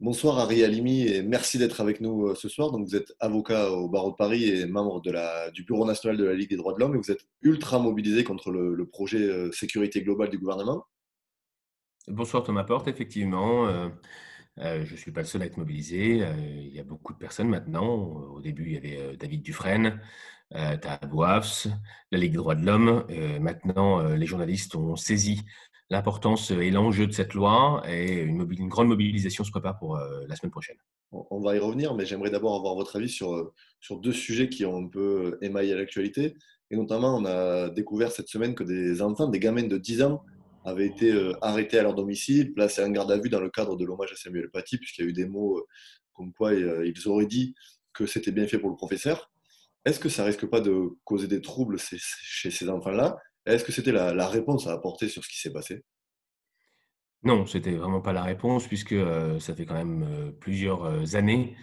Bonsoir Ari Halimi et merci d'être avec nous ce soir. Donc vous êtes avocat au barreau de Paris et membre du Bureau national de la Ligue des droits de l'homme et vous êtes ultra mobilisé contre le projet sécurité globale du gouvernement. Bonsoir Thomas Porte, effectivement, je ne suis pas le seul à être mobilisé. Il y a beaucoup de personnes maintenant. Au début, il y avait David Dufresne, Tahar Ouafs, la Ligue des droits de l'homme. Maintenant, les journalistes ont saisi l'importance et l'enjeu de cette loi et une grande mobilisation se prépare pour la semaine prochaine. On va y revenir, mais j'aimerais d'abord avoir votre avis sur deux sujets qui ont un peu émaillé l'actualité. Et notamment, on a découvert cette semaine que des enfants, des gamins de 10 ans, avaient été arrêtés à leur domicile, placés en garde à vue dans le cadre de l'hommage à Samuel Paty, puisqu'il y a eu des mots comme quoi ils auraient dit que c'était bien fait pour le professeur. Est-ce que ça risque pas de causer des troubles chez ces enfants-là? Est-ce que c'était la réponse à apporter sur ce qui s'est passé? Non, c'était vraiment pas la réponse puisque, ça fait quand même, plusieurs, années,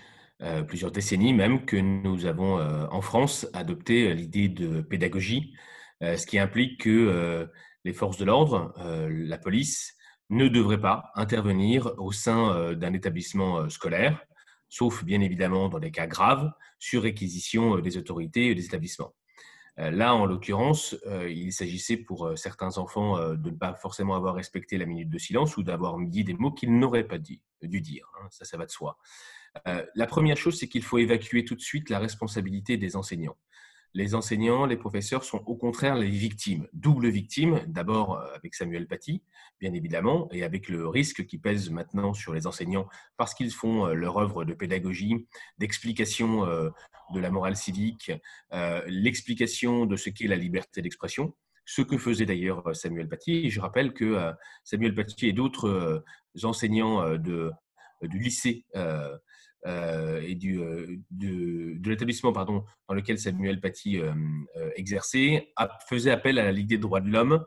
plusieurs décennies même que nous avons, en France adopté, l'idée de pédagogie, ce qui implique que, les forces de l'ordre, la police ne devraient pas intervenir au sein, d'un établissement, scolaire, sauf bien évidemment dans des cas graves, sur réquisition, des autorités et des établissements. Là, en l'occurrence, il s'agissait pour, certains enfants, de ne pas forcément avoir respecté la minute de silence ou d'avoir dit des mots qu'ils n'auraient pas dû dire, hein, ça va de soi. La première chose, c'est qu'il faut évacuer tout de suite la responsabilité des enseignants. Les enseignants, les professeurs sont au contraire les victimes, double victime, d'abord avec Samuel Paty, bien évidemment, et avec le risque qui pèse maintenant sur les enseignants parce qu'ils font leur œuvre de pédagogie, d'explication de la morale civique, l'explication de ce qu'est la liberté d'expression, ce que faisait d'ailleurs Samuel Paty. Et je rappelle que Samuel Paty et d'autres enseignants du lycée et de l'établissement pardon, dans lequel Samuel Paty exerçait, faisait appel à la Ligue des droits de l'homme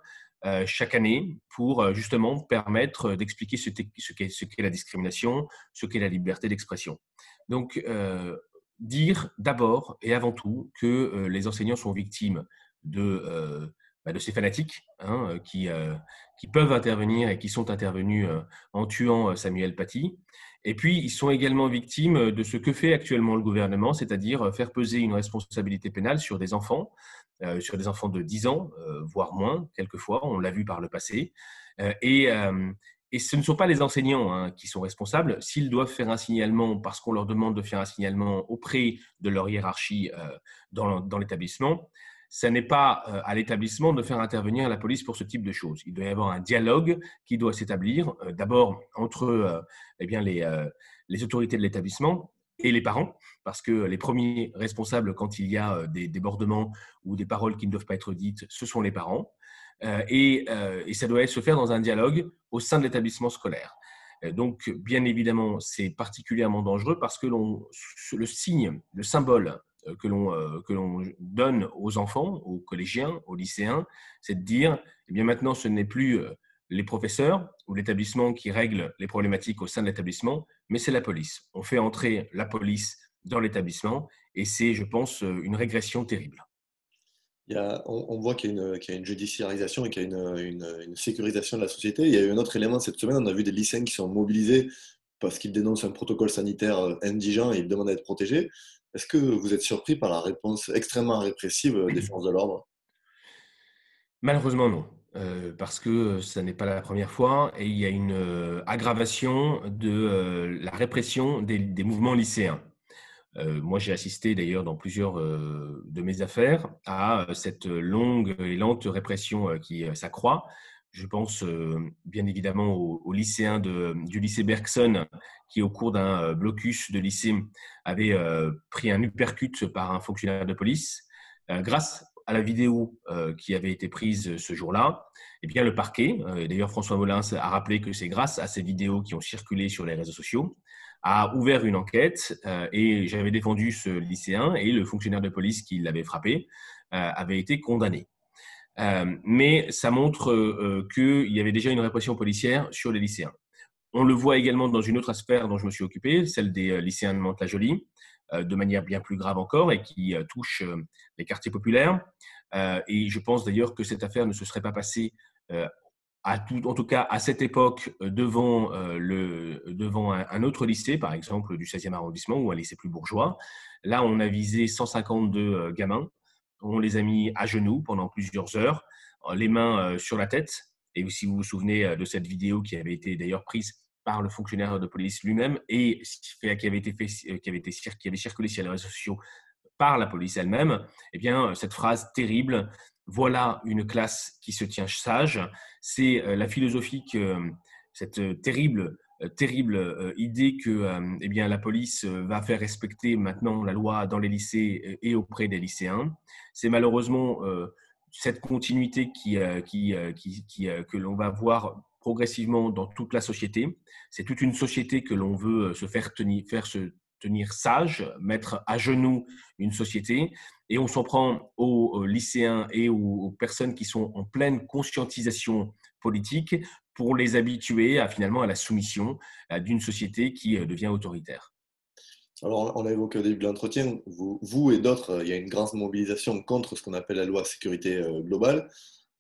chaque année pour justement permettre d'expliquer ce qu'est la discrimination, ce qu'est la liberté d'expression. Donc, dire d'abord et avant tout que les enseignants sont victimes de ces fanatiques hein, qui peuvent intervenir et qui sont intervenus en tuant Samuel Paty. Et puis, ils sont également victimes de ce que fait actuellement le gouvernement, c'est-à-dire faire peser une responsabilité pénale sur des enfants de 10 ans, voire moins, quelquefois, on l'a vu par le passé. Euh, et, euh, et ce ne sont pas les enseignants hein, qui sont responsables. S'ils doivent faire un signalement parce qu'on leur demande de faire un signalement auprès de leur hiérarchie dans l'établissement, ce n'est pas à l'établissement de faire intervenir la police pour ce type de choses. Il doit y avoir un dialogue qui doit s'établir, d'abord entre eh bien, les autorités de l'établissement et les parents, parce que les premiers responsables quand il y a des débordements ou des paroles qui ne doivent pas être dites, ce sont les parents. Et ça doit se faire dans un dialogue au sein de l'établissement scolaire. Donc, bien évidemment, c'est particulièrement dangereux parce que le signe, le symbole que l'on donne aux enfants, aux collégiens, aux lycéens, c'est de dire, eh bien maintenant, ce n'est plus les professeurs ou l'établissement qui règle les problématiques au sein de l'établissement, mais c'est la police. On fait entrer la police dans l'établissement et c'est, je pense, une régression terrible. On voit qu'il y a une judiciarisation et qu'il y a une sécurisation de la société. Il y a eu un autre élément cette semaine, on a vu des lycéens qui sont mobilisés parce qu'ils dénoncent un protocole sanitaire indigent et ils demandent à être protégés. Est-ce que vous êtes surpris par la réponse extrêmement répressive des forces de l'ordre? Malheureusement, non. Parce que ça n'est pas la première fois et il y a une aggravation de la répression des mouvements lycéens. Moi, j'ai assisté d'ailleurs dans plusieurs de mes affaires à cette longue et lente répression qui s'accroît. Je pense bien évidemment aux lycéens du lycée Bergson qui, au cours d'un blocus de lycée, avait pris un uppercut par un fonctionnaire de police. Grâce à la vidéo qui avait été prise ce jour-là, eh bien, le parquet, et d'ailleurs François Molins a rappelé que c'est grâce à ces vidéos qui ont circulé sur les réseaux sociaux, a ouvert une enquête et j'avais défendu ce lycéen et le fonctionnaire de police qui l'avait frappé avait été condamné. Mais ça montre qu'il y avait déjà une répression policière sur les lycéens. On le voit également dans une autre affaire dont je me suis occupé, celle des lycéens de Mantes-la-Jolie, de manière bien plus grave encore et qui touche les quartiers populaires. Et je pense d'ailleurs que cette affaire ne se serait pas passée en tout cas à cette époque, devant un autre lycée, par exemple du 16e arrondissement ou un lycée plus bourgeois. Là, on a visé 152 gamins. On les a mis à genoux pendant plusieurs heures, les mains sur la tête. Et si vous vous souvenez de cette vidéo qui avait été d'ailleurs prise par le fonctionnaire de police lui-même et qui avait circulé sur les réseaux sociaux par la police elle-même, eh bien, cette phrase terrible, voilà une classe qui se tient sage, c'est la philosophie que cette terrible idée que eh bien, la police va faire respecter maintenant la loi dans les lycées et auprès des lycéens. C'est malheureusement cette continuité que l'on va voir progressivement dans toute la société. C'est toute une société que l'on veut se faire tenir sage, mettre à genoux une société, et on s'en prend aux lycéens et aux personnes qui sont en pleine conscientisation politique pour les habituer finalement à la soumission d'une société qui devient autoritaire. Alors, on a évoqué au début de l'entretien, vous et d'autres, il y a une grande mobilisation contre ce qu'on appelle la loi sécurité globale.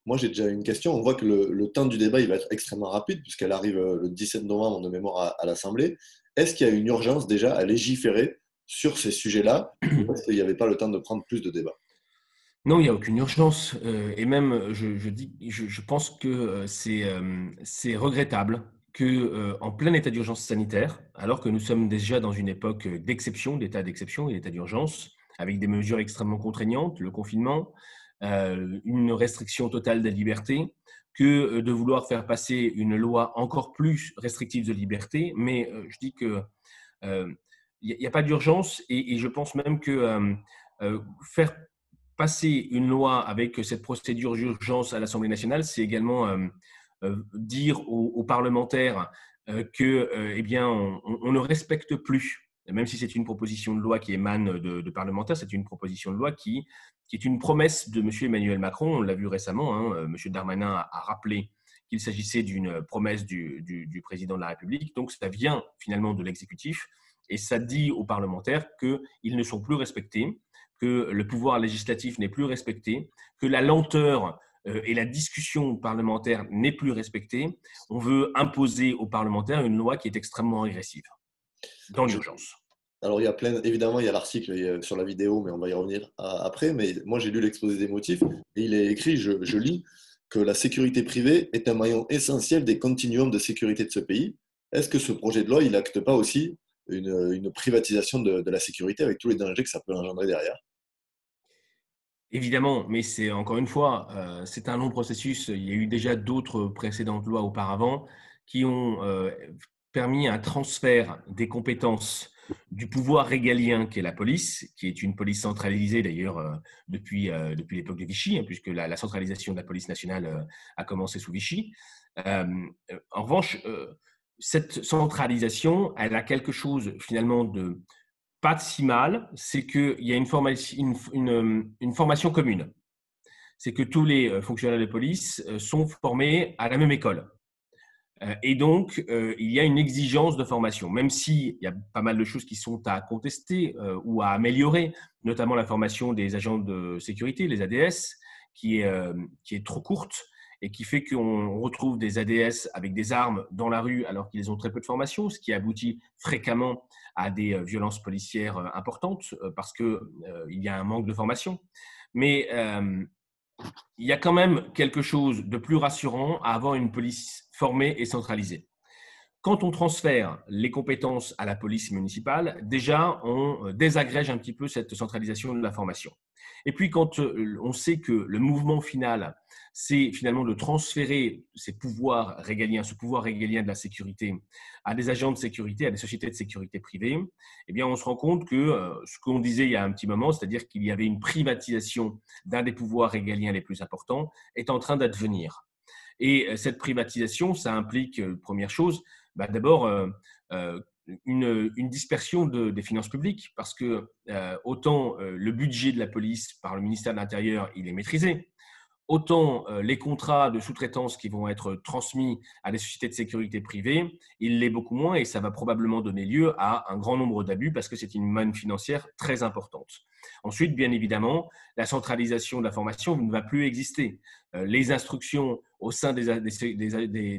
Moi, j'ai déjà une question. On voit que le temps du débat il va être extrêmement rapide, puisqu'elle arrive le 17 novembre de mémoire à l'Assemblée. Est-ce qu'il y a une urgence déjà à légiférer sur ces sujets-là, ou est-ce qu'il n'y avait pas le temps de prendre plus de débats? Non, il n'y a aucune urgence. Et même, je pense que c'est regrettable que, en plein état d'urgence sanitaire, alors que nous sommes déjà dans une époque d'exception, d'état d'exception et d'état d'urgence, avec des mesures extrêmement contraignantes, le confinement, une restriction totale des libertés, que de vouloir faire passer une loi encore plus restrictive de liberté. Mais je dis que il n'y a pas d'urgence et je pense même que faire passer une loi avec cette procédure d'urgence à l'Assemblée nationale, c'est également dire aux parlementaires que, eh bien, on ne respecte plus, même si c'est une proposition de loi qui émane de parlementaires, c'est une proposition de loi qui est une promesse de M. Emmanuel Macron. On l'a vu récemment, hein, M. Darmanin a rappelé qu'il s'agissait d'une promesse du président de la République. Donc, ça vient finalement de l'exécutif et ça dit aux parlementaires qu'ils ne sont plus respectés, que le pouvoir législatif n'est plus respecté, que la lenteur et la discussion parlementaire n'est plus respectée. On veut imposer aux parlementaires une loi qui est extrêmement agressive, dans Je- l'urgence. Alors, il y a évidemment, il y a l'article sur la vidéo, mais on va y revenir après. Mais moi, j'ai lu l'exposé des motifs et il est écrit, je lis, que la sécurité privée est un maillon essentiel des continuums de sécurité de ce pays. Est-ce que ce projet de loi, il n'acte pas aussi une privatisation de la sécurité avec tous les dangers que ça peut engendrer derrière? Évidemment, mais c'est encore une fois, c'est un long processus. Il y a eu déjà d'autres précédentes lois auparavant qui ont permis un transfert des compétences du pouvoir régalien qu'est la police, qui est une police centralisée d'ailleurs depuis l'époque de Vichy, hein, puisque la centralisation de la police nationale a commencé sous Vichy. En revanche, cette centralisation, elle a quelque chose finalement de pas si mal, c'est qu'il y a une formation commune. C'est que tous les fonctionnaires de police sont formés à la même école. Et donc, il y a une exigence de formation, même s'il y a pas mal de choses qui sont à contester ou à améliorer, notamment la formation des agents de sécurité, les ADS, qui est trop courte et qui fait qu'on retrouve des ADS avec des armes dans la rue alors qu'ils ont très peu de formation, ce qui aboutit fréquemment à des violences policières importantes parce qu'il y a un manque de formation. Mais il y a quand même quelque chose de plus rassurant à avoir une police formée et centralisée. Quand on transfère les compétences à la police municipale, déjà, on désagrège un petit peu cette centralisation de la formation. Et puis, quand on sait que le mouvement final, c'est finalement de transférer ces pouvoirs régaliens, ce pouvoir régalien de la sécurité à des agents de sécurité, à des sociétés de sécurité privées, eh bien, on se rend compte que ce qu'on disait il y a un petit moment, c'est-à-dire qu'il y avait une privatisation d'un des pouvoirs régaliens les plus importants, est en train d'advenir. Et cette privatisation, ça implique, première chose, d'abord euh, une dispersion des finances publiques, parce que autant le budget de la police par le ministère de l'Intérieur, il est maîtrisé, autant les contrats de sous-traitance qui vont être transmis à des sociétés de sécurité privées, il l'est beaucoup moins et ça va probablement donner lieu à un grand nombre d'abus parce que c'est une manne financière très importante. Ensuite, bien évidemment, la centralisation de l'information ne va plus exister. Les instructions au sein des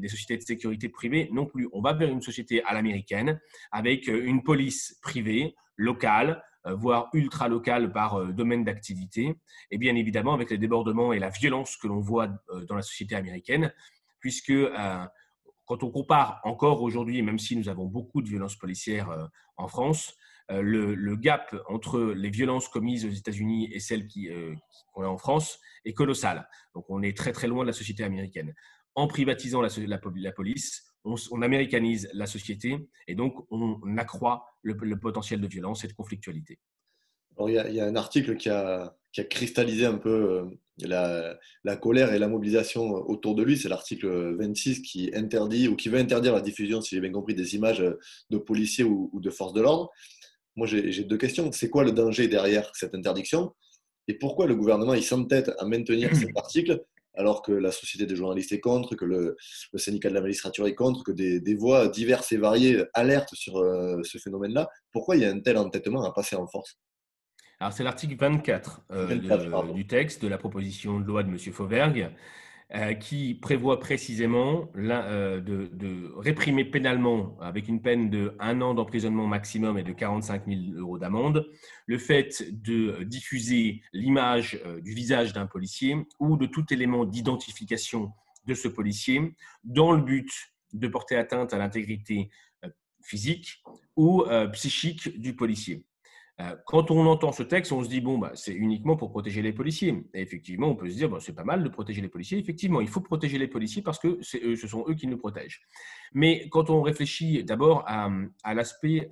sociétés de sécurité privées non plus. On va vers une société à l'américaine avec une police privée, locale, voire ultra locale par domaine d'activité, et bien évidemment avec les débordements et la violence que l'on voit dans la société américaine, puisque quand on compare encore aujourd'hui, même si nous avons beaucoup de violences policières en France, le gap entre les violences commises aux États-Unis et celles qu'on a en France est colossal. Donc on est très très loin de la société américaine. En privatisant la police, on américanise la société et donc on accroît le potentiel de violence et de conflictualité. Alors, il y a un article qui a cristallisé un peu la colère et la mobilisation autour de lui. C'est l'article 26 qui interdit ou qui veut interdire la diffusion, si j'ai bien compris, des images de policiers ou de forces de l'ordre. Moi, j'ai deux questions. C'est quoi le danger derrière cette interdiction? Et pourquoi le gouvernement il s'entête à maintenir cet article alors que la Société des journalistes est contre, que le syndicat de la magistrature est contre, que des voix diverses et variées alertent sur ce phénomène-là? Pourquoi il y a un tel entêtement à passer en force? Alors, c'est l'article 24 24, pardon. du texte de la proposition de loi de M. Fauvergue qui prévoit précisément de réprimer pénalement, avec une peine de 1 an d'emprisonnement maximum et de 45 000 € d'amende, le fait de diffuser l'image du visage d'un policier ou de tout élément d'identification de ce policier dans le but de porter atteinte à l'intégrité physique ou psychique du policier. Quand on entend ce texte, on se dit bon, bah, c'est uniquement pour protéger les policiers. Et effectivement, on peut se dire bon, c'est pas mal de protéger les policiers. Effectivement, il faut protéger les policiers parce que ce sont eux qui nous protègent. Mais quand on réfléchit d'abord à l'aspect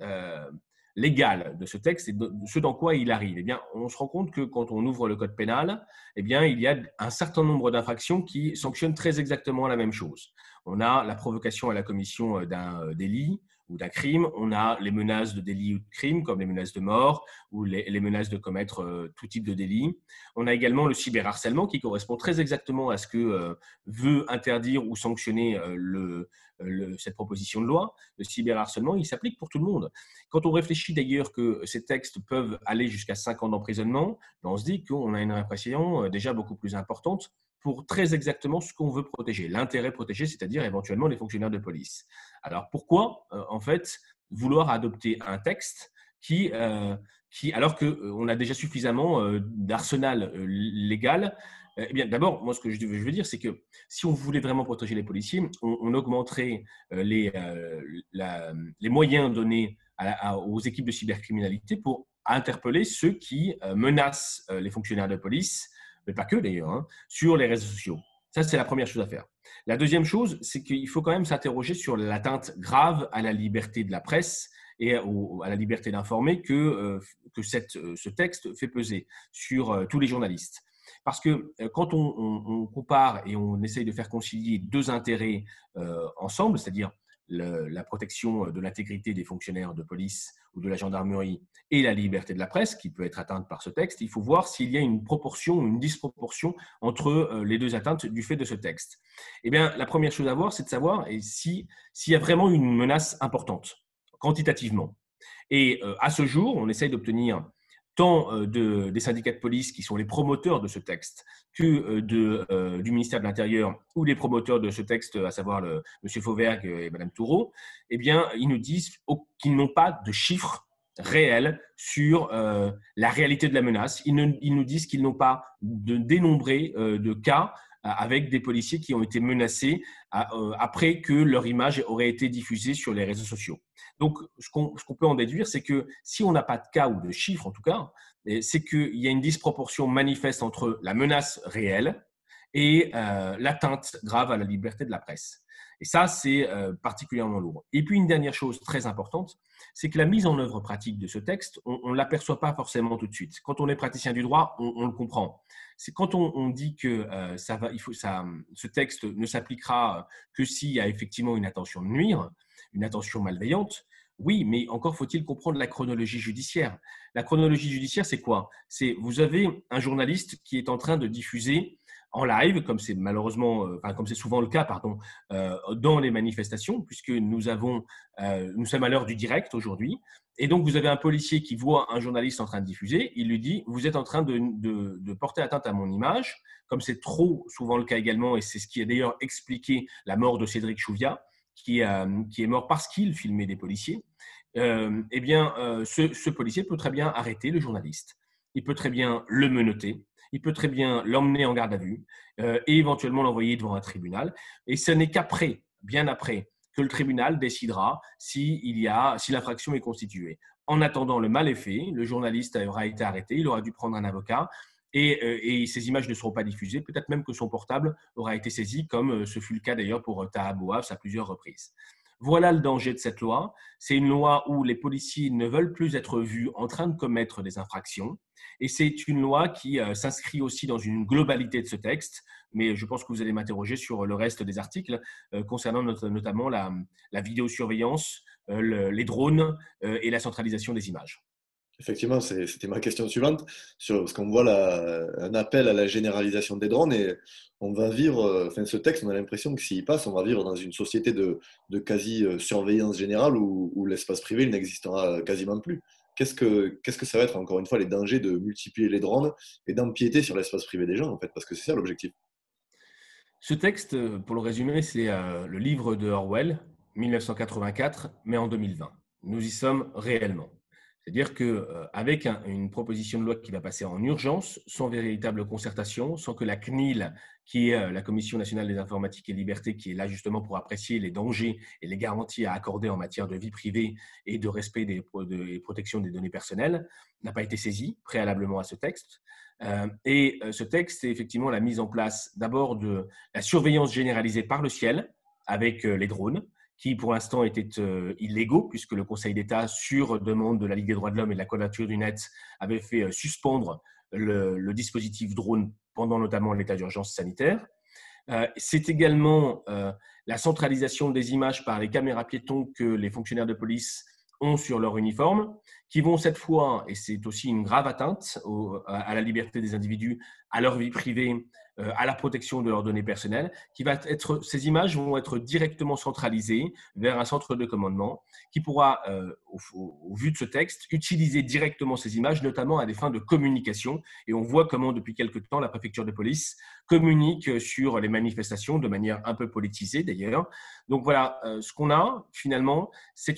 légal de ce texte et de ce dans quoi il arrive, eh bien, on se rend compte que quand on ouvre le code pénal, eh bien, il y a un certain nombre d'infractions qui sanctionnent très exactement la même chose. On a la provocation à la commission d'un délit ou d'un crime, on a les menaces de délit ou de crime, comme les menaces de mort ou les menaces de commettre tout type de délit. On a également le cyberharcèlement qui correspond très exactement à ce que veut interdire ou sanctionner cette proposition de loi. Le cyberharcèlement, il s'applique pour tout le monde. Quand on réfléchit d'ailleurs que ces textes peuvent aller jusqu'à 5 ans d'emprisonnement, on se dit qu'on a une répression déjà beaucoup plus importante pour très exactement ce qu'on veut protéger, l'intérêt protégé, c'est-à-dire éventuellement les fonctionnaires de police. Alors pourquoi, en fait, vouloir adopter un texte alors qu'on a déjà suffisamment d'arsenal légal? Eh bien, d'abord, moi, ce que je veux dire, c'est que si on voulait vraiment protéger les policiers, on augmenterait les moyens donnés aux équipes de cybercriminalité pour interpeller ceux qui menacent les fonctionnaires de police, mais pas que d'ailleurs, hein, sur les réseaux sociaux. Ça, c'est la première chose à faire. La deuxième chose, c'est qu'il faut quand même s'interroger sur l'atteinte grave à la liberté de la presse et à la liberté d'informer que ce texte fait peser sur tous les journalistes. Parce que quand on compare et on essaye de faire concilier deux intérêts ensemble, c'est-à-dire la protection de l'intégrité des fonctionnaires de police ou de la gendarmerie et la liberté de la presse, qui peut être atteinte par ce texte, il faut voir s'il y a une proportion ou une disproportion entre les deux atteintes du fait de ce texte. Eh bien, la première chose à voir, c'est de savoir s'il y a vraiment une menace importante, quantitativement. Et à ce jour, on essaye d'obtenir tant des syndicats de police qui sont les promoteurs de ce texte que du ministère de l'Intérieur ou les promoteurs de ce texte, à savoir M. Fauvergue et Mme Toureau, eh bien, ils nous disent qu'ils n'ont pas de chiffres réels sur la réalité de la menace. Ils nous disent qu'ils n'ont pas de dénombré de cas avec des policiers qui ont été menacés après que leur image aurait été diffusée sur les réseaux sociaux. Donc, ce qu'on peut en déduire, c'est que si on n'a pas de cas ou de chiffres, en tout cas, c'est qu'il y a une disproportion manifeste entre la menace réelle et l'atteinte grave à la liberté de la presse. Et ça, c'est particulièrement lourd. Et puis, une dernière chose très importante, c'est que la mise en œuvre pratique de ce texte, on ne l'aperçoit pas forcément tout de suite. Quand on est praticien du droit, on le comprend. C'est quand on dit que ce texte ne s'appliquera que s'il y a effectivement une intention de nuire, une intention malveillante. Oui, mais encore faut-il comprendre la chronologie judiciaire. La chronologie judiciaire, c'est quoi? C'est vous avez un journaliste qui est en train de diffuser en live, comme c'est malheureusement, comme c'est souvent le cas, pardon, dans les manifestations, puisque nous sommes à l'heure du direct aujourd'hui. Et donc, vous avez un policier qui voit un journaliste en train de diffuser, il lui dit: vous êtes en train de porter atteinte à mon image, comme c'est trop souvent le cas également, et c'est ce qui a d'ailleurs expliqué la mort de Cédric Chouviat, qui est mort parce qu'il filmait des policiers. Ce policier peut très bien arrêter le journaliste. Il peut très bien le menotter. Il peut très bien l'emmener en garde à vue et éventuellement l'envoyer devant un tribunal. Et ce n'est qu'après, bien après, que le tribunal décidera si l'infraction est constituée. En attendant, le mal est fait, le journaliste aura été arrêté, il aura dû prendre un avocat et ces images ne seront pas diffusées. Peut-être même que son portable aura été saisi, comme ce fut le cas d'ailleurs pour Taha Bouafs à plusieurs reprises. Voilà le danger de cette loi. C'est une loi où les policiers ne veulent plus être vus en train de commettre des infractions. Et c'est une loi qui s'inscrit aussi dans une globalité de ce texte. Mais je pense que vous allez m'interroger sur le reste des articles concernant notamment la vidéosurveillance, les drones et la centralisation des images. Effectivement, c'était ma question suivante, parce qu'on voit un appel à la généralisation des drones et on va vivre, enfin ce texte, on a l'impression que s'il passe, on va vivre dans une société de quasi-surveillance générale où l'espace privé il n'existera quasiment plus. Qu'est-ce que ça va être, encore une fois, les dangers de multiplier les drones et d'empiéter sur l'espace privé des gens, en fait, parce que c'est ça l'objectif. Ce texte, pour le résumer, c'est le livre de Orwell, 1984, mais en 2020. Nous y sommes réellement. C'est-à-dire qu'avec une proposition de loi qui va passer en urgence, sans véritable concertation, sans que la CNIL, qui est la Commission nationale des informatiques et libertés, qui est là justement pour apprécier les dangers et les garanties à accorder en matière de vie privée et de respect et protection des données personnelles, n'a pas été saisie préalablement à ce texte. Ce texte, c'est effectivement la mise en place d'abord de la surveillance généralisée par le ciel avec les drones, qui pour l'instant étaient illégaux, puisque le Conseil d'État, sur demande de la Ligue des droits de l'homme et de la Quadrature du Net, avait fait suspendre le dispositif drone pendant notamment l'état d'urgence sanitaire. C'est également la centralisation des images par les caméras piétons que les fonctionnaires de police ont sur leur uniforme, qui vont cette fois, et c'est aussi une grave atteinte à la liberté des individus, à leur vie privée, à la protection de leurs données personnelles, ces images vont être directement centralisées vers un centre de commandement qui pourra, au vu de ce texte, utiliser directement ces images, notamment à des fins de communication. Et on voit comment, depuis quelque temps, la préfecture de police communique sur les manifestations de manière un peu politisée d'ailleurs. Donc voilà, ce qu'on a finalement, c'est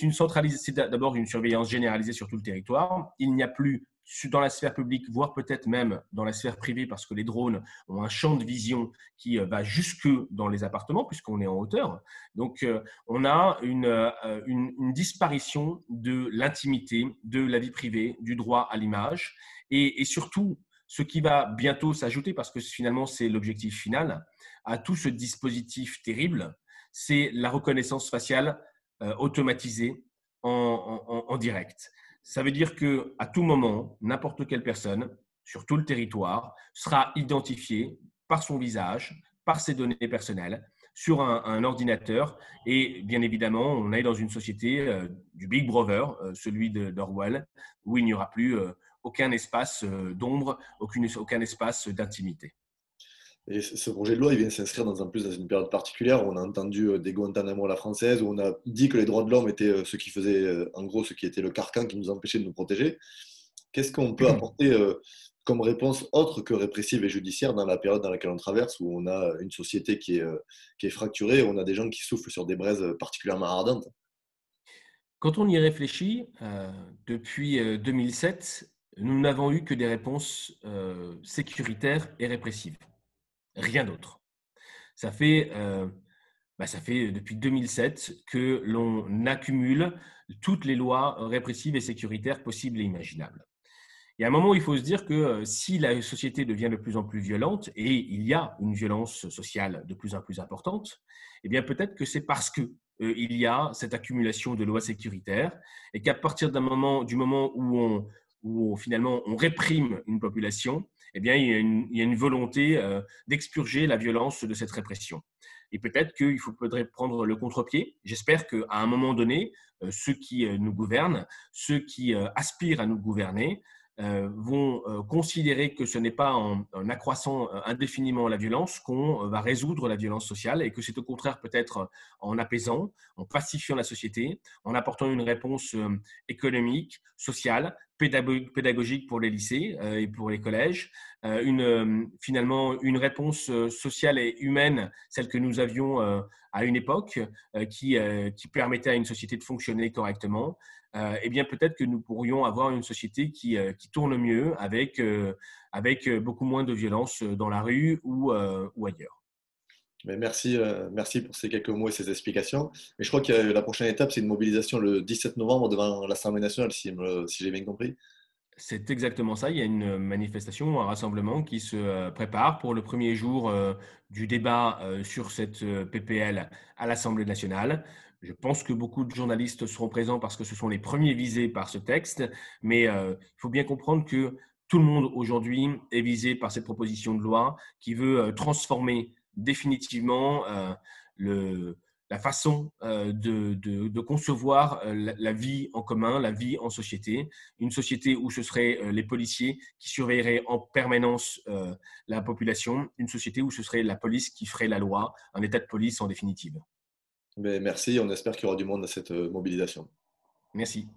d'abord une surveillance généralisée sur tout le territoire. Il n'y a plus dans la sphère publique, voire peut-être même dans la sphère privée, parce que les drones ont un champ de vision qui va jusque dans les appartements, puisqu'on est en hauteur. Donc, on a une disparition de l'intimité, de la vie privée, du droit à l'image, et surtout, ce qui va bientôt s'ajouter, parce que finalement, c'est l'objectif final, à tout ce dispositif terrible, c'est la reconnaissance faciale automatisée en direct. Ça veut dire qu'à tout moment, n'importe quelle personne sur tout le territoire sera identifiée par son visage, par ses données personnelles, sur un ordinateur. Et bien évidemment, on est dans une société du Big Brother, celui d'Orwell, où il n'y aura plus aucun espace d'ombre, aucun espace d'intimité. Et ce projet de loi, il vient s'inscrire en plus dans une période particulière où on a entendu des Guantanamo à la française, où on a dit que les droits de l'homme étaient ce qui faisait, en gros, ce qui était le carcan qui nous empêchait de nous protéger. Qu'est-ce qu'on peut apporter comme réponse autre que répressive et judiciaire dans la période dans laquelle on traverse, où on a une société qui est fracturée, où on a des gens qui soufflent sur des braises particulièrement ardentes? Quand on y réfléchit, depuis 2007, nous n'avons eu que des réponses sécuritaires et répressives. Rien d'autre. Ça fait, ça fait depuis 2007 que l'on accumule toutes les lois répressives et sécuritaires possibles et imaginables. Il y a un moment où il faut se dire que si la société devient de plus en plus violente, et il y a une violence sociale de plus en plus importante, eh bien peut-être que c'est parce que il y a cette accumulation de lois sécuritaires et qu'à partir du moment où finalement on réprime une population, eh bien il y a une volonté d'expurger la violence de cette répression. Et peut-être qu'il faudrait prendre le contre-pied. J'espère qu'à un moment donné, ceux qui nous gouvernent, ceux qui aspirent à nous gouverner, vont considérer que ce n'est pas en accroissant indéfiniment la violence qu'on va résoudre la violence sociale et que c'est au contraire peut-être en apaisant, en pacifiant la société, en apportant une réponse économique, sociale, pédagogique pour les lycées et pour les collèges, finalement une réponse sociale et humaine, celle que nous avions à une époque, qui permettait à une société de fonctionner correctement. Eh bien peut-être que nous pourrions avoir une société qui tourne mieux avec beaucoup moins de violence dans la rue ou ailleurs. Mais merci, merci pour ces quelques mots et ces explications. Mais je crois que la prochaine étape, c'est une mobilisation le 17 novembre devant l'Assemblée nationale, si j'ai bien compris. C'est exactement ça. Il y a une manifestation, un rassemblement qui se prépare pour le premier jour du débat sur cette PPL à l'Assemblée nationale. Je pense que beaucoup de journalistes seront présents parce que ce sont les premiers visés par ce texte, mais il faut bien comprendre que tout le monde aujourd'hui est visé par cette proposition de loi qui veut transformer définitivement le, la façon de concevoir la vie en commun, la vie en société. Une société où ce seraient les policiers qui surveilleraient en permanence la population, une société où ce serait la police qui ferait la loi, un état de police en définitive. Mais merci, on espère qu'il y aura du monde à cette mobilisation. Merci.